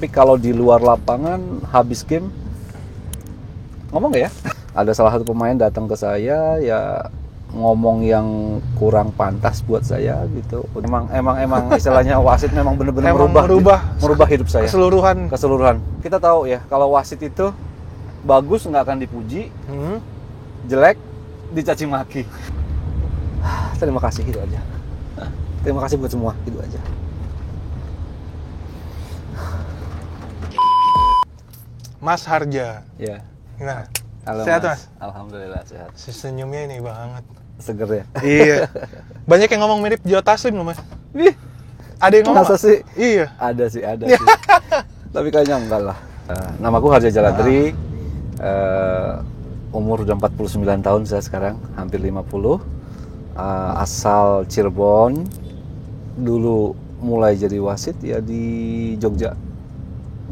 Tapi kalau di luar lapangan habis game ngomong nggak ya? Ada salah satu pemain datang ke saya ya ngomong yang kurang pantas buat saya gitu. Emang istilahnya wasit memang benar-benar merubah hidup saya. Keseluruhan. Kita tahu ya kalau wasit itu bagus nggak akan dipuji, jelek dicaci maki. Terima kasih, gitu aja. Terima kasih buat semua, gitu aja. Mas Harja. Ya. Gimana? Halo, sehat Mas? Alhamdulillah sehat. Senyumnya ini banget. Seger ya? Iya. Banyak yang ngomong mirip Joe Taslim loh Mas. Wih. Ada yang ngomong? Masa sih? Iya. Ada sih. Tapi kayaknya enggak lah. Namaku Harja Jaladri. Umur udah 49 tahun saya sekarang, hampir 50. Asal Cirebon. Dulu mulai jadi wasit ya di Jogja.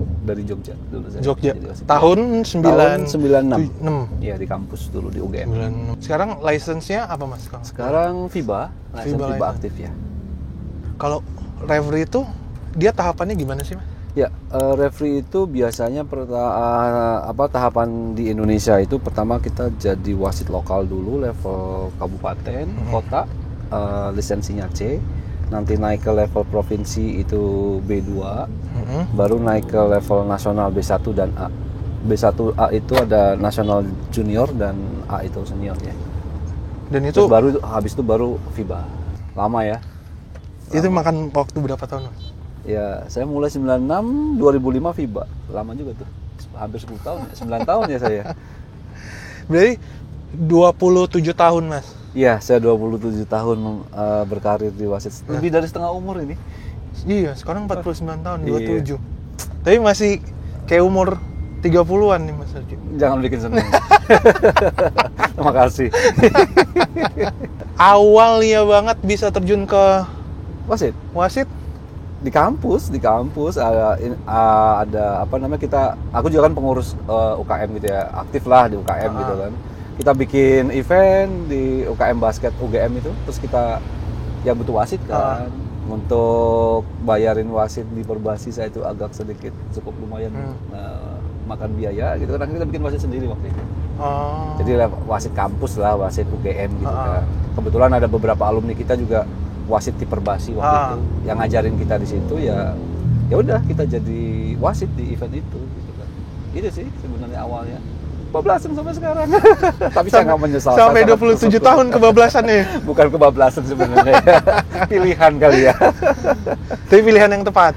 Dari Jogja dulu saya. Jogja. Tahun 96. Iya, di kampus dulu di UGM. 96. Sekarang license-nya apa Mas? Sekarang FIBA FIBA aktif ya. Kalau referee itu dia tahapannya gimana sih Mas? Ya, referee itu biasanya tahapan di Indonesia itu pertama kita jadi wasit lokal dulu level kabupaten, kota, lisensinya C. Nanti naik ke level provinsi itu B2, baru naik ke level nasional B1 dan A. B1A itu ada nasional junior dan A itu senior ya. Dan itu habis itu baru FIBA. Lama ya. Itu makan waktu berapa tahun? Ya, saya mulai 96, 2005 FIBA. Lama juga tuh. Hampir 10 tahun ya, 9 tahun ya saya. Berarti 27 tahun, Mas. Iya, saya 27 tahun berkarir di wasit. Lebih dari setengah umur ini. Iya, sekarang 49 tahun, 27. Iya. Tapi masih kayak umur 30-an nih, Mas. Jangan bikin seneng. Terima kasih. Awalnya banget bisa terjun ke wasit? Di kampus ada aku juga kan pengurus UKM gitu ya, aktif lah di UKM gitu kan. Kita bikin event di UKM basket UGM itu, terus kita ya butuh wasit kan. Untuk bayarin wasit di Perbasi saya itu agak sedikit cukup lumayan makan biaya gitu kan, kita bikin wasit sendiri waktu itu. Jadi wasit kampus lah, wasit UGM gitu kan. Kebetulan ada beberapa alumni kita juga wasit di Perbasi waktu itu yang ngajarin kita di situ, ya udah kita jadi wasit di event itu gitu kan. Itu sih sebenarnya awalnya. Kebablasan sampai sekarang. Tapi saya nggak menyesal. Sampai 27 tahun kebablasan ya? Bukan kebablasan sebenarnya. Pilihan kali ya. Tapi pilihan yang tepat.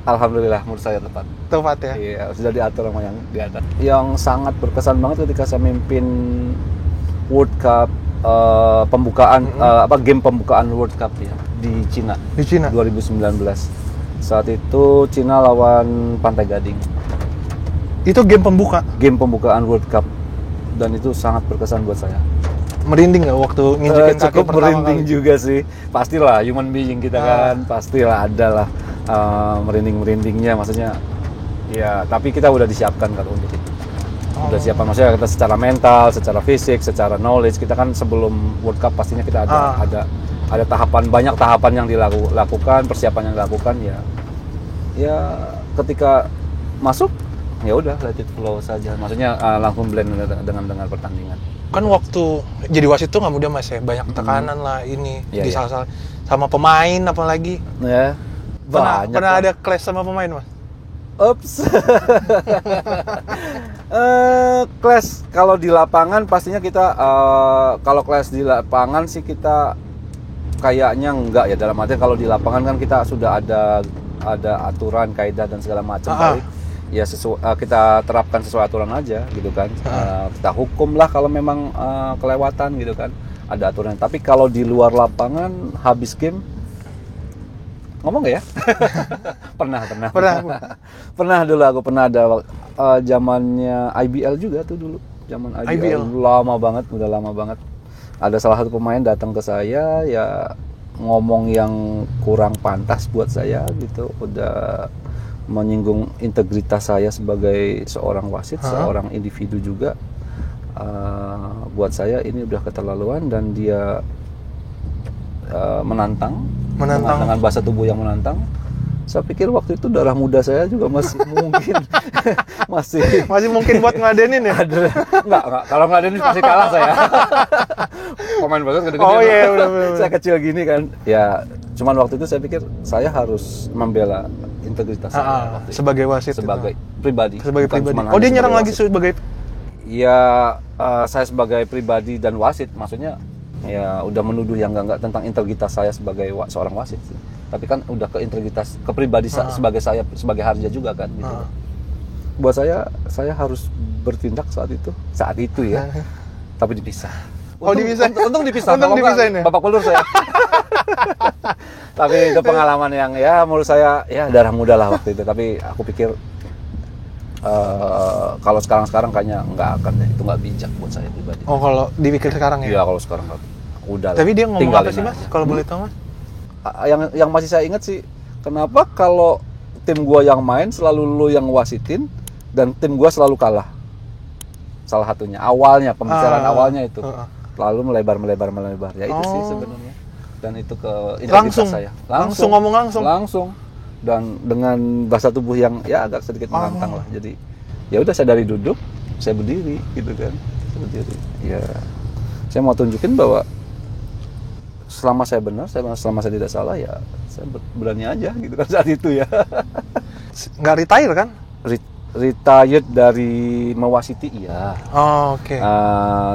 Alhamdulillah menurut saya tepat. Tepat ya? Iya, sudah diatur sama yang di atas. Yang sangat berkesan banget ketika saya mimpin World Cup pembukaan game pembukaan World Cup ya di Cina. Di Cina 2019. Saat itu Cina lawan Pantai Gading. Itu game pembukaan World Cup, dan itu sangat berkesan buat saya. Merinding nggak waktu nginjekin kaki cukup pertama merinding kali? juga sih. Pastilah human being kita kan, pastilah ada lah merindingnya, maksudnya ya, tapi kita udah disiapkan kan untuk itu. Udah siapkan, maksudnya kita secara mental, secara fisik, secara knowledge. Kita kan sebelum World Cup pastinya kita ada banyak tahapan yang dilakukan, persiapan yang dilakukan ya ketika masuk ya udah let it flow saja, maksudnya langsung blend dengan pertandingan. Kan waktu jadi wasit tuh nggak mudah Mas ya, banyak tekanan lah ini salah sama pemain apalagi ya. Pernah ada clash sama pemain Mas? Ups. Clash kalau di lapangan pastinya kita kalau clash di lapangan sih kita kayaknya enggak ya, dalam arti kalau di lapangan kan kita sudah ada aturan, kaidah dan segala macam. Ya kita terapkan sesuai aturan aja gitu kan. Kita hukum lah kalau memang kelewatan gitu kan, ada aturan. Tapi kalau di luar lapangan habis game ngomong nggak ya? Pernah dulu aku pernah ada zamannya IBL juga tuh dulu, zaman IBL. Udah lama banget. Ada salah satu pemain datang ke saya ya ngomong yang kurang pantas buat saya gitu, udah menyinggung integritas saya sebagai seorang wasit, seorang individu juga. Buat saya ini udah keterlaluan, dan dia menantang dengan bahasa tubuh yang menantang. Saya pikir waktu itu darah muda saya juga masih mungkin masih mungkin buat ngeladenin ya. Enggak, kalau ngeladenin pasti kalah saya. Pemain basket gede-gede. Oh iya, benar. Saya kecil gini kan. Ya, cuman waktu itu saya pikir saya harus membela integritas saya waktu itu. Sebagai wasit. Sebagai pribadi. Sebagai bukan pribadi. cuma Oh, dia hanya nyerang lagi wasit. sebagai Ya, saya sebagai pribadi dan wasit, maksudnya ya udah menuduh yang enggak tentang integritas saya sebagai seorang wasit sih. Tapi kan udah ke integritas, ke pribadi sebagai saya, sebagai Harja juga kan gitu. Buat saya harus bertindak saat itu ya. Tapi dipisah. Dipisah. Untung dipisah. Untung dipisahin ya? Bapak pelur saya. Tapi itu pengalaman yang ya menurut saya ya darah muda lah waktu itu. Tapi aku pikir kalau sekarang kayaknya nggak akan deh. Itu nggak bijak buat saya pribadi. Oh, kalau dipikir sekarang ya? Iya, kalau sekarang nggak. Udah. Tapi dia ngomong apa sih, Mas? aja. Kalau boleh tahu, Mas? Yang masih saya ingat sih, kenapa kalau tim gua yang main selalu lu yang wasitin dan tim gua selalu kalah. Salah satunya awalnya pembicaraan awalnya itu lalu melebar. Ya itu sih sebenarnya. Dan itu ke integritas saya. Langsung ngomong langsung. Langsung. Dan dengan bahasa tubuh yang ya agak sedikit menantang lah. Jadi ya udah saya dari duduk, saya berdiri gitu kan. Saya berdiri. Ya saya mau tunjukin bahwa selama saya benar, selama saya tidak salah ya saya berani aja gitu kan saat itu ya. Nggak retire kan? Retired dari mewasiti iya. Oh, oke.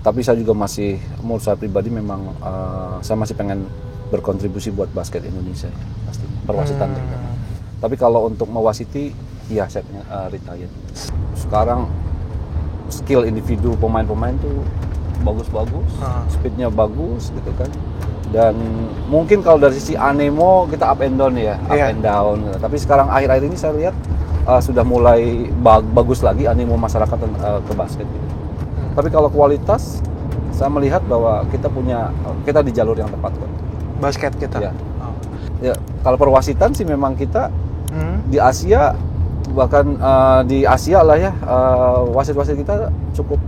Tapi saya juga masih, menurut saya pribadi memang saya masih pengen berkontribusi buat basket Indonesia ya, pasti perwasitan deh. Tapi kalau untuk mewasiti iya saya retired. Sekarang skill individu pemain-pemain tuh bagus-bagus, speednya bagus gitu kan. Dan mungkin kalau dari sisi anemo kita up and down ya, up and down. Tapi sekarang akhir-akhir ini saya lihat sudah mulai bagus lagi animo masyarakat ke basket. Gitu. Tapi kalau kualitas, saya melihat bahwa kita di jalur yang tepat kok. Basket kita. Ya. Ya, kalau perwasitan sih memang kita di Asia, bahkan di Asia lah ya, wasit-wasit kita cukup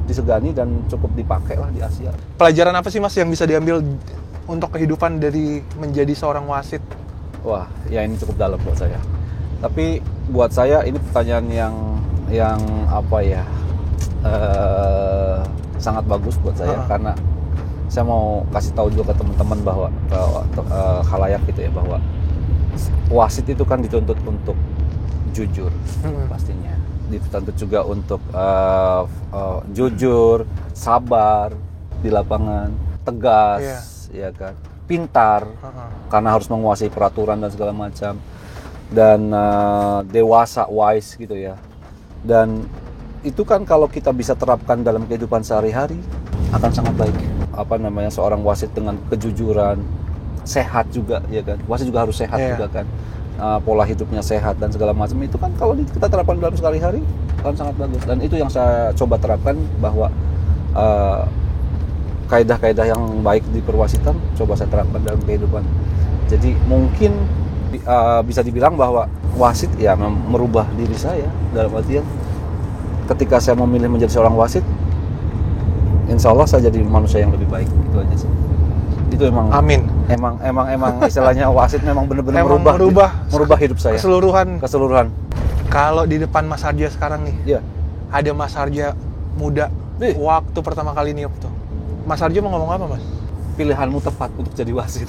disegani dan cukup dipakai lah di Asia. Pelajaran apa sih, Mas, yang bisa diambil untuk kehidupan dari menjadi seorang wasit? Wah, ya ini cukup dalam buat saya. Tapi buat saya ini pertanyaan yang apa ya, sangat bagus buat saya karena saya mau kasih tahu juga ke teman-teman bahwa khalayak gitu ya, bahwa wasit itu kan dituntut untuk jujur pastinya. Dituntut juga untuk jujur, sabar di lapangan, tegas, ya kan, pintar, karena harus menguasai peraturan dan segala macam, dan dewasa, wise gitu ya. Dan itu kan kalau kita bisa terapkan dalam kehidupan sehari-hari akan sangat baik. Apa namanya, seorang wasit dengan kejujuran, sehat juga, ya kan. Wasit juga harus sehat juga kan. Pola hidupnya sehat dan segala macam itu kan kalau kita terapkan dalam sehari-hari kan sangat bagus. Dan itu yang saya coba terapkan, bahwa kaidah-kaidah yang baik di perwasitan coba saya terapkan dalam kehidupan. Jadi mungkin bisa dibilang bahwa wasit ya merubah diri saya, dalam artian ketika saya memilih menjadi seorang wasit, insya Allah saya jadi manusia yang lebih baik. Itu aja sih. Itu emang Amin. Emang istilahnya wasit memang benar-benar merubah hidup saya keseluruhan. Kalau di depan Mas Harja sekarang nih, ada Mas Harja muda waktu pertama kali niup tuh, Mas Harja mau ngomong apa, Mas? Pilihanmu tepat untuk jadi wasit.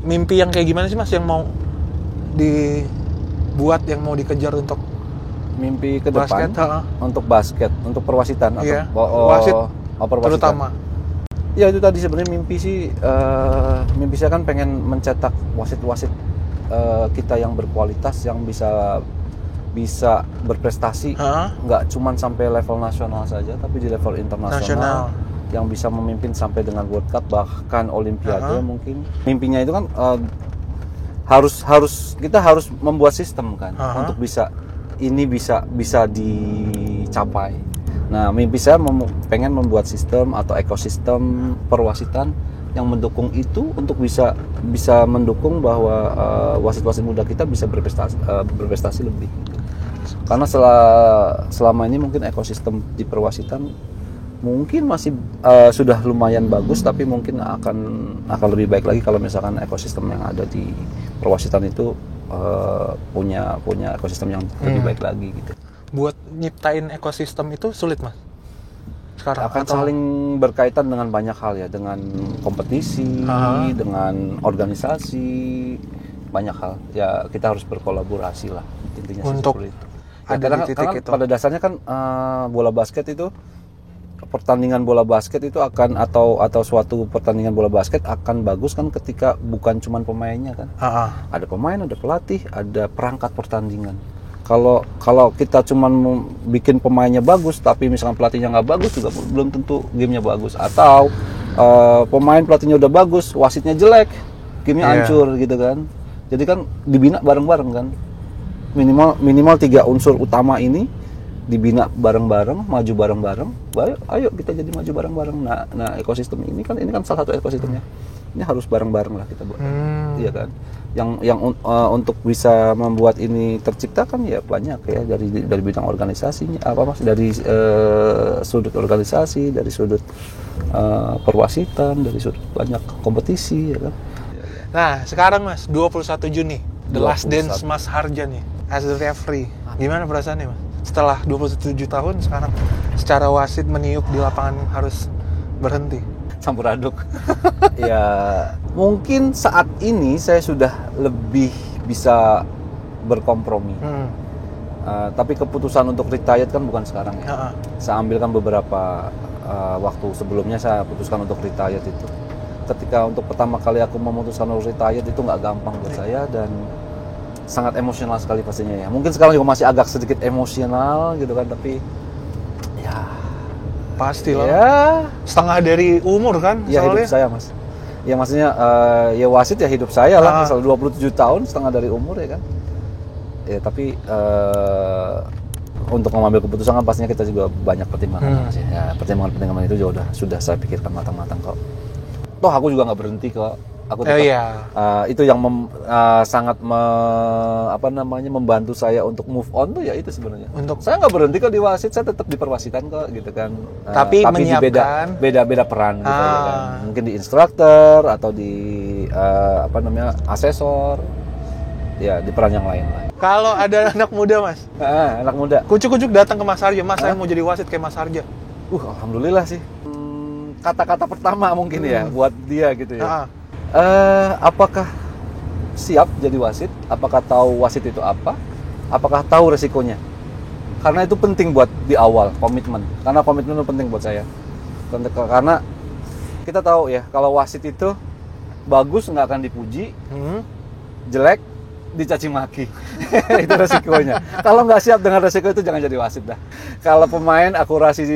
Mimpi yang kayak gimana sih, Mas, yang mau dibuat, yang mau dikejar untuk mimpi ke basket, depan untuk basket, untuk perwasitan wasit perwasitan terutama. Ya itu tadi sebenarnya mimpi saya kan pengen mencetak wasit-wasit kita yang berkualitas, yang bisa berprestasi, nggak cuma sampai level nasional saja, tapi di level internasional, yang bisa memimpin sampai dengan World Cup, bahkan Olimpiade mungkin. Mimpinya itu kan kita harus membuat sistem kan untuk bisa dicapai. Nah, mimpi saya pengen membuat sistem atau ekosistem perwasitan yang mendukung itu, untuk bisa mendukung bahwa wasit-wasit muda kita bisa berprestasi lebih. Karena selama ini mungkin ekosistem di perwasitan mungkin masih sudah lumayan bagus, tapi mungkin akan lebih baik lagi kalau misalkan ekosistem yang ada di perwasitan itu punya ekosistem yang lebih baik lagi gitu. Buat nyiptain ekosistem itu sulit Mas? Sekarang Akan saling berkaitan dengan banyak hal ya, dengan kompetisi, dengan organisasi, banyak hal. Ya kita harus berkolaborasi lah intinya untuk seperti itu. Ya, ada di titik itu. Pada dasarnya kan bola basket itu, pertandingan bola basket itu akan atau suatu pertandingan bola basket akan bagus kan ketika bukan cuma pemainnya kan. Ada pemain, ada pelatih, ada perangkat pertandingan. Kalau kita cuma bikin pemainnya bagus tapi misalkan pelatihnya nggak bagus juga belum tentu gamenya bagus. Atau pemain pelatihnya udah bagus, wasitnya jelek, gamenya hancur gitu kan. Jadi kan dibina bareng-bareng kan. Minimal 3 unsur utama ini dibina bareng-bareng, maju bareng-bareng. Ayo kita jadi maju bareng-bareng. Nah ekosistem ini kan salah satu ekosistemnya. Ini harus bareng-bareng lah kita buat. Iya kan. Yang untuk bisa membuat ini tercipta kan ya banyak ya, dari bidang organisasinya dari sudut organisasi, dari sudut perwasitan, dari sudut banyak kompetisi ya kan. Nah, sekarang Mas, 21 Juni, The Last Dance Mas Harja nih, as a referee. Gimana perasaannya Mas? Setelah 27 tahun sekarang secara wasit meniup di lapangan harus berhenti. Campur aduk. Ya, mungkin saat ini saya sudah lebih bisa berkompromi. Tapi keputusan untuk retired kan bukan sekarang ya. Saya ambilkan beberapa waktu sebelumnya saya putuskan untuk retired itu. Ketika untuk pertama kali aku memutuskan untuk retired itu nggak gampang buat saya dan sangat emosional sekali pastinya ya. Mungkin sekarang juga masih agak sedikit emosional gitu kan, tapi ya pastilah. Ya, setengah dari umur kan? Ya hidup saya Mas. Ya maksudnya ya wasit ya hidup saya lah. Misal 27 tahun setengah dari umur ya kan. Ya tapi untuk mengambil keputusan kan pastinya kita juga banyak pertimbangan Mas. Ya pertimbangan itu juga sudah saya pikirkan matang-matang kok. Toh aku juga nggak berhenti kok. Aku tetap, itu yang sangat membantu saya untuk move on tuh ya itu sebenarnya. Saya nggak berhenti kok di wasit, saya tetap di perwasitan kok gitu kan. Tapi menyiapkan beda peran gitu ya kan. Mungkin di instruktur atau di asesor. Ya di peran yang lain lah. Kalau ada anak muda Mas, anak muda, kucuk-kucuk datang ke Mas Harja, Mas saya mau jadi wasit kayak Mas Harja. Alhamdulillah sih. Kata-kata pertama mungkin ya buat dia gitu ya. Apakah siap jadi wasit? Apakah tahu wasit itu apa? Apakah tahu resikonya? Karena itu penting buat di awal, komitmen. Karena komitmen itu penting buat saya. Karena kita tahu ya, kalau wasit itu bagus nggak akan dipuji, jelek dicaci maki. Itu resikonya. Kalau nggak siap dengan resiko itu jangan jadi wasit dah. Kalau pemain akurasi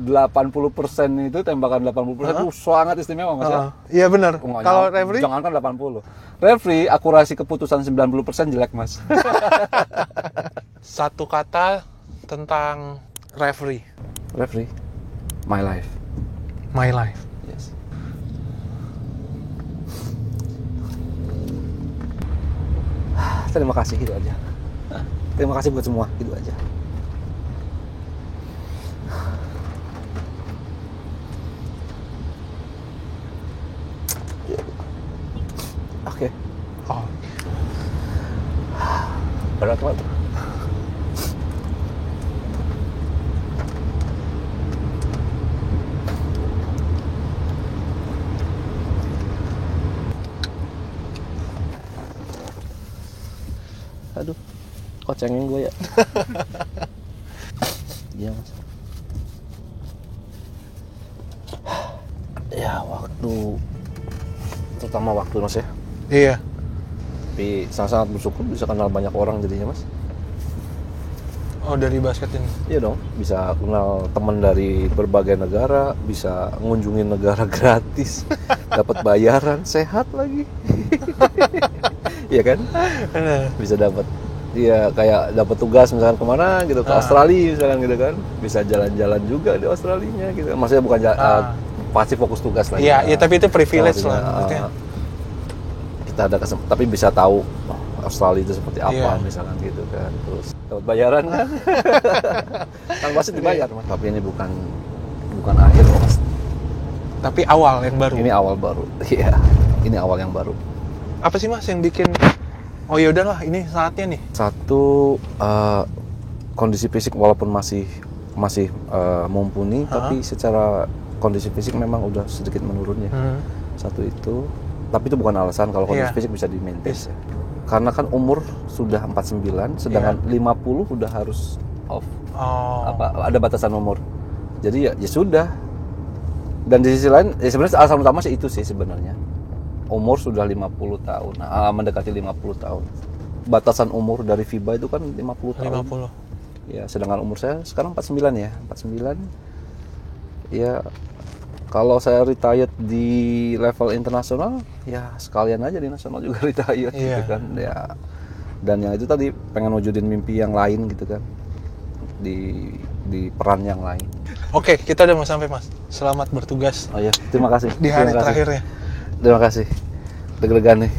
80% itu tembakan 80% itu sangat istimewa Mas ya. Iya benar. Kalau referee jangankan 80. Referee akurasi keputusan 90% jelek Mas. Satu kata tentang referee. Referee, my life. My life. Yes. Terima kasih, itu aja. Terima kasih buat semua, itu aja. Oke. Berat banget. Aduh, kok cengeng gue ya. Iya Mas. Ya terutama waktu Mas ya. Iya. Tapi sangat bersyukur bisa kenal banyak orang jadinya Mas. Oh dari basket ini? Iya dong, bisa kenal teman dari berbagai negara, bisa ngunjungin negara gratis, dapat bayaran, sehat lagi. Iya kan? Bisa dapat, iya kayak dapat tugas misalkan kemana gitu, ke Australia misalkan gitu kan, bisa jalan-jalan juga di Australinya gitu. Maksudnya bukan pasti fokus tugas lagi. Iya, ya, tapi itu privilege lah. Kita ada tapi bisa tahu Australia itu seperti apa misalkan gitu kan, terus dapat bayaran kan. Kan pasti dibayar Mas. Tapi ini bukan akhir Mas. Tapi awal yang baru. Ini awal baru. Iya, ini awal yang baru. Apa sih Mas yang bikin Oh ya udahlah, ini saatnya nih. Satu, kondisi fisik walaupun masih mumpuni, tapi secara kondisi fisik memang udah sedikit menurun ya. Satu itu, tapi itu bukan alasan kalau kondisi fisik bisa di-maintain. Ya. Karena kan umur sudah 49, sedangkan 50 udah harus off. Ada batasan umur. Jadi ya sudah. Dan di sisi lain, ya sebenarnya alasan utama sih itu sih sebenarnya. Umur sudah 50 tahun, mendekati 50 tahun. Batasan umur dari FIBA itu kan 50 tahun. 50. Ya, sedangkan umur saya sekarang 49 ya. 49. Ya, kalau saya retired di level internasional, ya sekalian aja di nasional juga retired gitu kan. Ya. Dan yang itu tadi pengen wujudin mimpi yang lain gitu kan. Di peran yang lain. Oke, kita udah mau sampai Mas. Selamat bertugas. Oh ya, terima kasih. Di hari terakhirnya. Terima kasih. Deg-degan nih.